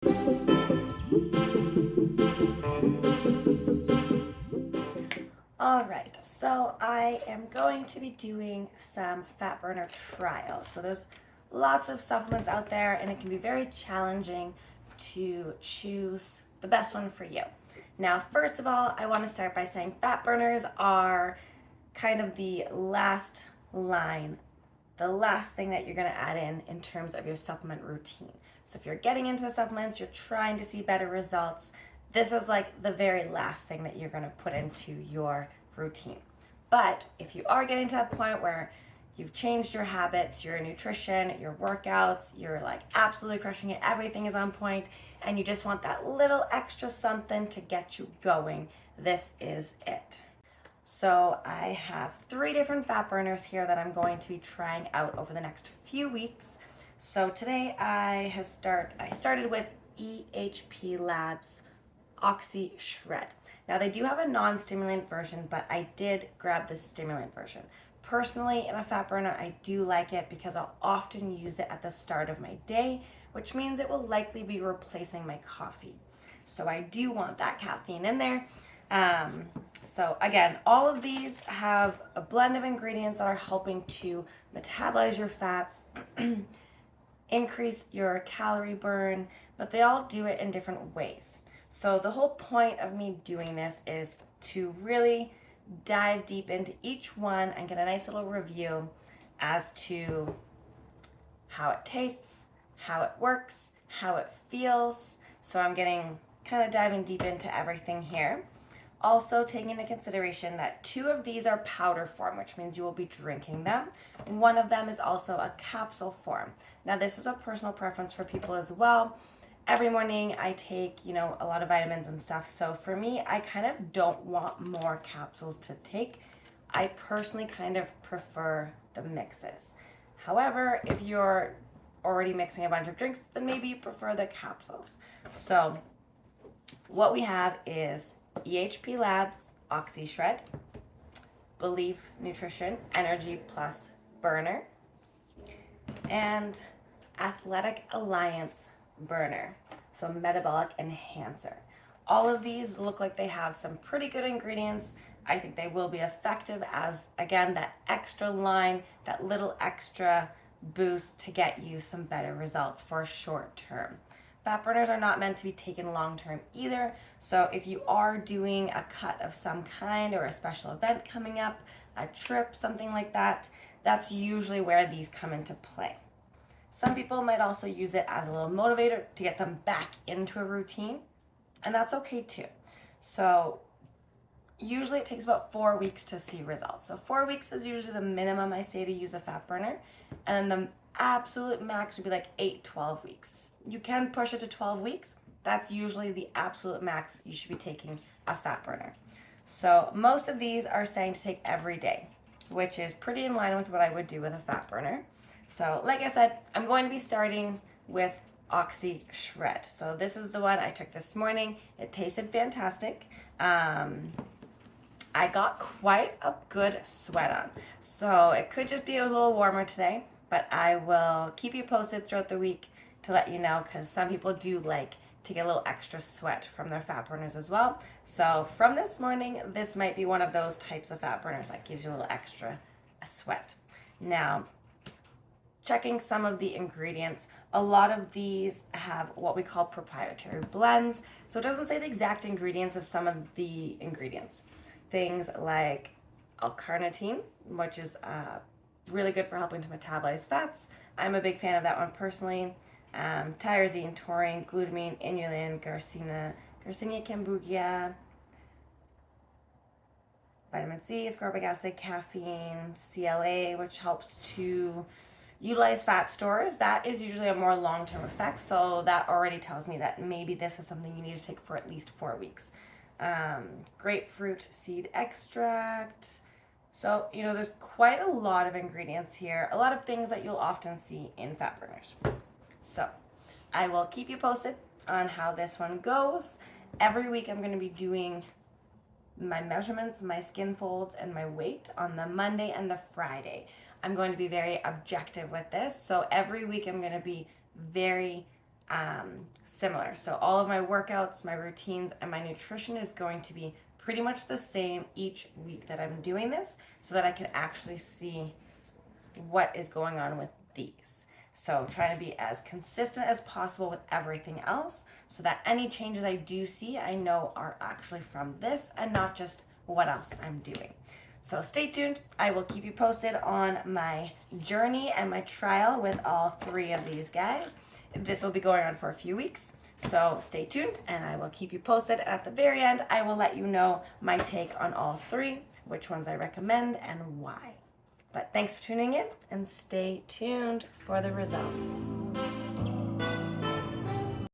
All right, so I am going to be doing some fat burner trials. So there's lots of supplements out there, and it can be very challenging to choose the best one for you. Now, first of all, I want to start by saying fat burners are kind of the last line, the last thing that you're going to add in terms of your supplement routine. So if you're getting into the supplements, you're trying to see better results, this is like the very last thing that you're going to put into your routine. But if you are getting to that point where you've changed your habits, your nutrition, your workouts, you're like absolutely crushing it, everything is on point, and you just want that little extra something to get you going, this is it. So I have 3 different fat burners here that I'm going to be trying out over the next few weeks. So today I started with EHP Labs Oxyshred. Now they do have a non-stimulant version, but I did grab the stimulant version. Personally, in a fat burner, I do like it because I'll often use it at the start of my day, which means it will likely be replacing my coffee. So I do want that caffeine in there. So again, all of these have a blend of ingredients that are helping to metabolize your fats, increase your calorie burn, but they all do it in different ways. So the whole point of me doing this is to really dive deep into each one and get a nice little review as to how it tastes, how it works, how it feels. So I'm getting kind of diving deep into everything here. Also taking into consideration that 2 of these are powder form, which means you will be drinking them. One of them is also a capsule form. Now this is a personal preference for people as well. Every morning I take, a lot of vitamins and stuff. So for me, I kind of don't want more capsules to take. I personally kind of prefer the mixes. However, if you're already mixing a bunch of drinks, then maybe you prefer the capsules. So what we have is EHP Labs Oxyshred, Belief Nutrition energy+burner, and Athletic Alliance burner, so metabolic enhancer. All of these look like they have some pretty good ingredients. I think they will be effective as, again, that extra line, that little extra boost to get you some better results for short term. Fat burners are not meant to be taken long term either. So if you are doing a cut of some kind or a special event coming up, a trip, something like that, that's usually where these come into play. Some people might also use it as a little motivator to get them back into a routine, and that's okay too. So usually it takes about 4 weeks to see results. So 4 weeks is usually the minimum I say to use a fat burner, and then the absolute max would be like 8-12 weeks. You can push it to 12 weeks. That's usually the absolute max you should be taking a fat burner. So most of these are saying to take every day, which is pretty in line with what I would do with a fat burner. So like I said, I'm going to be starting with Oxyshred. So this is the one I took this morning. It tasted fantastic. I got quite a good sweat on. So it could just be it was a little warmer today, but I will keep you posted throughout the week to let you know, because some people do like to get a little extra sweat from their fat burners as well. So from this morning, this might be one of those types of fat burners that gives you a little extra sweat. Now, checking some of the ingredients, a lot of these have what we call proprietary blends. So it doesn't say the exact ingredients of some of the ingredients. Things like L-carnitine, which is really good for helping to metabolize fats. I'm a big fan of that one personally. Tyrosine, taurine, glutamine, inulin, Garcinia cambogia, vitamin C, ascorbic acid, caffeine, CLA, which helps to utilize fat stores. That is usually a more long-term effect, so that already tells me that maybe this is something you need to take for at least 4 weeks. Grapefruit seed extract. So, there's quite a lot of ingredients here, a lot of things that you'll often see in fat burners. So, I will keep you posted on how this one goes. Every week I'm going to be doing my measurements, my skin folds, and my weight on the Monday and the Friday. I'm going to be very objective with this. So every week I'm going to be very similar. So all of my workouts, my routines, and my nutrition is going to be pretty much the same each week that I'm doing this, so that I can actually see what is going on with these. So trying to be as consistent as possible with everything else, so that any changes I do see, I know are actually from this and not just what else I'm doing. So stay tuned. I will keep you posted on my journey and my trial with all 3 of these guys. This will be going on for a few weeks. So stay tuned and I will keep you posted. At the very end, I will let you know my take on all 3, which ones I recommend and why. But thanks for tuning in and stay tuned for the results.